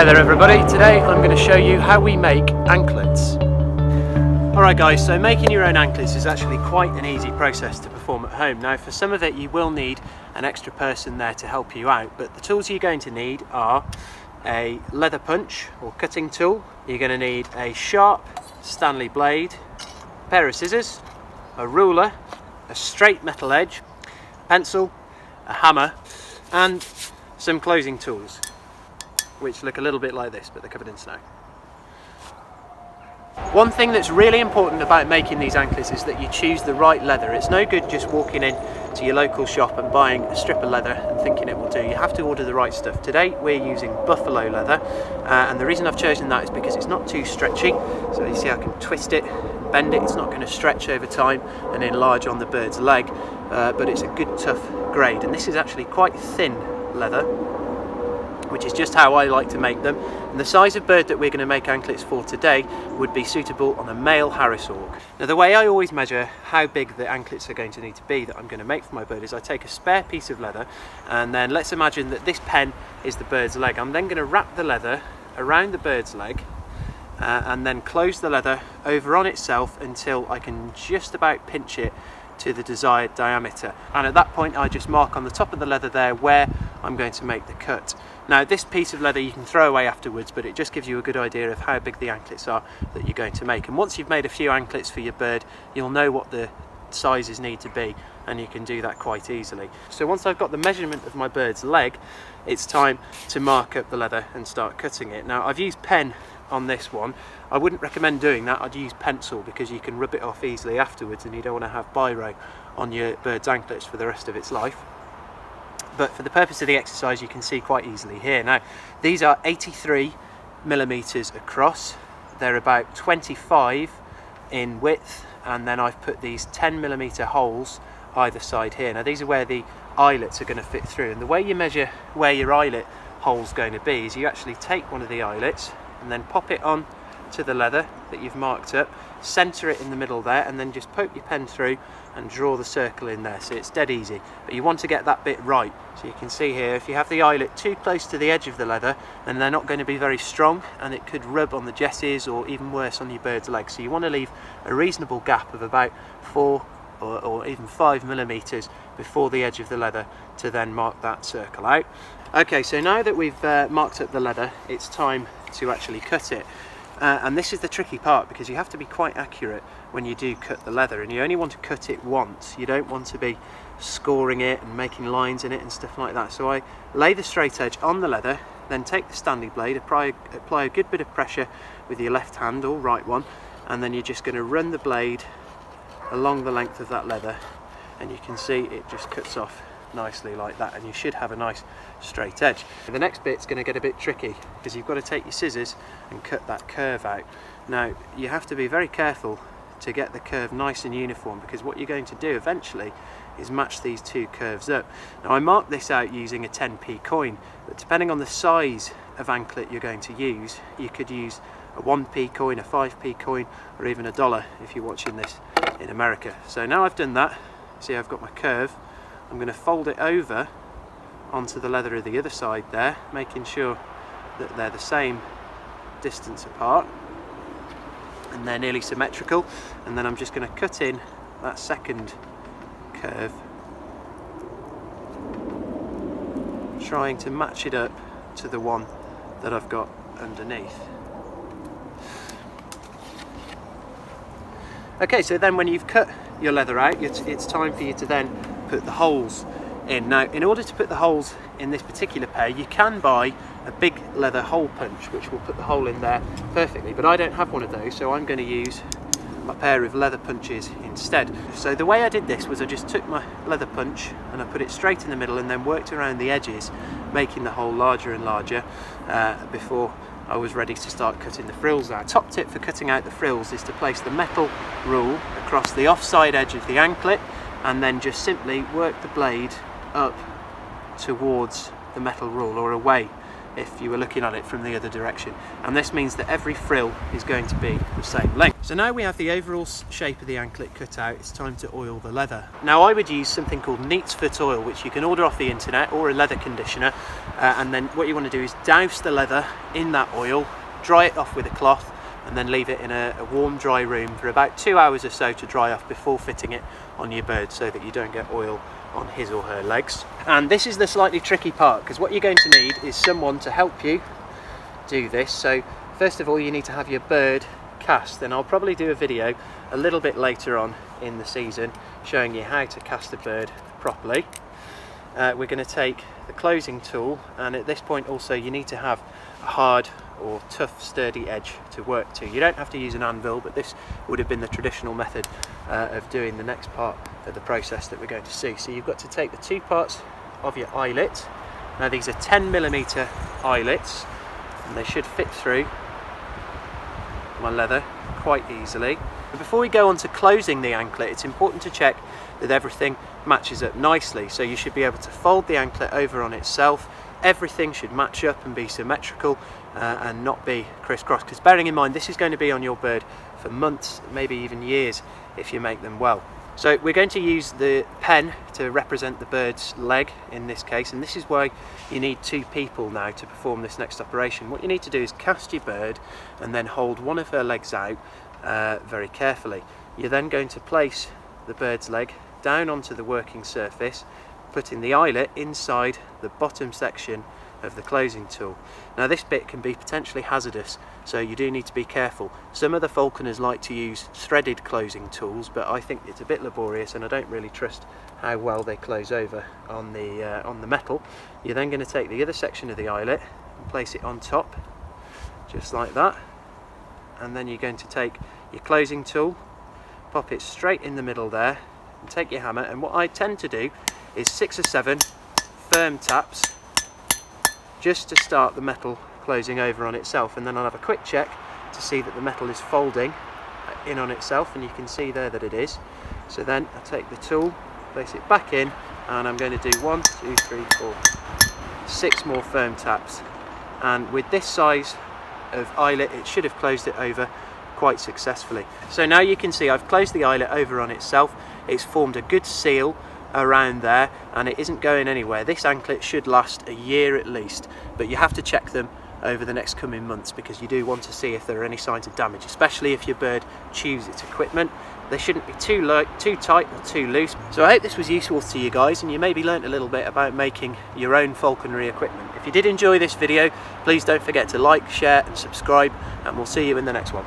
Hi there everybody, today I'm going to show you how we make anklets. Alright guys, so making your own anklets is actually quite an easy process to perform at home. Now for some of it you will need an extra person there to help you out, but the tools you're going to need are a leather punch or cutting tool, you're going to need a sharp Stanley blade, a pair of scissors, a ruler, a straight metal edge, a pencil, a hammer and some closing tools, which look a little bit like this, but they're covered in snow. One thing that's really important about making these anklets is that you choose the right leather. It's no good just walking in to your local shop and buying a strip of leather and thinking it will do. You have to order the right stuff. Today we're using buffalo leather, and the reason I've chosen that is because it's not too stretchy. So you see I can twist it, bend it, it's not going to stretch over time and enlarge on the bird's leg, but it's a good tough grade, and this is actually quite thin leather, which is just how I like to make them. And the size of bird that we're going to make anklets for today would be suitable on a male harrisawk. Now the way I always measure how big the anklets are going to need to be that I'm going to make for my bird is I take a spare piece of leather, and then let's imagine that this pen is the bird's leg. I'm then going to wrap the leather around the bird's leg and then close the leather over on itself until I can just about pinch it to the desired diameter, and at that point I just mark on the top of the leather there where I'm going to make the cut. Now this piece of leather you can throw away afterwards, but it just gives you a good idea of how big the anklets are that you're going to make, and once you've made a few anklets for your bird you'll know what the sizes need to be, and you can do that quite easily. So once I've got the measurement of my bird's leg, it's time to mark up the leather and start cutting it. Now I've used pen on this one. I wouldn't recommend doing that. I'd use pencil because you can rub it off easily afterwards and you don't want to have biro on your bird's anklets for the rest of its life. But for the purpose of the exercise you can see quite easily here. Now these are 83 millimeters across, they're about 25 in width, and then I've put these 10 millimeter holes either side here. Now these are where the eyelets are going to fit through, and the way you measure where your eyelet hole's going to be is you actually take one of the eyelets and then pop it on to the leather that you've marked up, center it in the middle there, and then just poke your pen through and draw the circle in there. So it's dead easy, but you want to get that bit right. So you can see here, if you have the eyelet too close to the edge of the leather, then they're not going to be very strong and it could rub on the jesses or even worse on your bird's leg. So you want to leave a reasonable gap of about 4 or even 5 millimeters before the edge of the leather to then mark that circle out. Okay, so now that we've marked up the leather, it's time to actually cut it. And this is the tricky part, because you have to be quite accurate when you do cut the leather, and you only want to cut it once. You don't want to be scoring it and making lines in it and stuff like that. So I lay the straight edge on the leather, then take the Stanley blade, apply a good bit of pressure with your left hand or right one, and then you're just going to run the blade along the length of that leather, and you can see it just cuts off nicely like that, and you should have a nice straight edge. The next bit's going to get a bit tricky because you've got to take your scissors and cut that curve out. Now you have to be very careful to get the curve nice and uniform, because what you're going to do eventually is match these two curves up. Now I marked this out using a 10p coin, but depending on the size of anklet you're going to use, you could use a 1p coin, a 5p coin, or even $1 if you're watching this in America. So now I've done that, see I've got my curve, I'm going to fold it over onto the leather of the other side there, making sure that they're the same distance apart and they're nearly symmetrical, and then I'm just going to cut in that second curve, trying to match it up to the one that I've got underneath. Okay, so then when you've cut your leather out, it's time for you to then put the holes in. Now in order to put the holes in this particular pair, you can buy a big leather hole punch which will put the hole in there perfectly, but I don't have one of those, so I'm going to use my pair of leather punches instead. So the way I did this was I just took my leather punch and I put it straight in the middle and then worked around the edges, making the hole larger and larger before I was ready to start cutting the frills out. Top tip for cutting out the frills is to place the metal rule across the offside edge of the anklet and then just simply work the blade up towards the metal rule or away if you were looking at it from the other direction, and this means that every frill is going to be the same length. So now we have the overall shape of the anklet cut out, it's time to oil the leather. Now I would use something called neat's foot oil, which you can order off the internet, or a leather conditioner, and then what you want to do is douse the leather in that oil, dry it off with a cloth, and then leave it in a warm dry room for about 2 hours or so to dry off before fitting it on your bird, so that you don't get oil on his or her legs. And this is the slightly tricky part, because what you're going to need is someone to help you do this. So first of all, you need to have your bird cast, and I'll probably do a video a little bit later on in the season showing you how to cast the bird properly. We're going to take the closing tool, and at this point also you need to have a hard or tough sturdy edge to work to. You don't have to use an anvil, but this would have been the traditional method of doing the next part of the process that we're going to see. So you've got to take the two parts of your eyelet. Now these are 10mm eyelets, and they should fit through my leather quite easily. But before we go on to closing the anklet, it's important to check that everything matches up nicely. So you should be able to fold the anklet over on itself. Everything should match up and be symmetrical and not be crisscross, because bearing in mind this is going to be on your bird for months, maybe even years if you make them well. So we're going to use the pen to represent the bird's leg in this case, and this is why you need two people now to perform this next operation. What you need to do is cast your bird and then hold one of her legs out very carefully. You're then going to place the bird's leg down onto the working surface, putting the eyelet inside the bottom section of the closing tool. Now this bit can be potentially hazardous, so you do need to be careful. Some of the falconers like to use threaded closing tools, but I think it's a bit laborious and I don't really trust how well they close over on the metal. You're then going to take the other section of the eyelet and place it on top, just like that, and then you're going to take your closing tool, pop it straight in the middle there, and take your hammer, and what I tend to do is 6 or 7 firm taps just to start the metal closing over on itself, and then I'll have a quick check to see that the metal is folding in on itself, and you can see there that it is. So then I take the tool, place it back in, and I'm going to do 1, 2, 3, 4, 6 more firm taps, and with this size of eyelet it should have closed it over quite successfully. So now you can see I've closed the eyelet over on itself. It's formed a good seal around there and it isn't going anywhere. This anklet should last a year at least, but you have to check them over the next coming months because you do want to see if there are any signs of damage, especially if your bird chews its equipment. They shouldn't be too light, too tight or too loose. So I hope this was useful to you guys and you maybe learnt a little bit about making your own falconry equipment. If you did enjoy this video, please don't forget to like, share and subscribe, and we'll see you in the next one.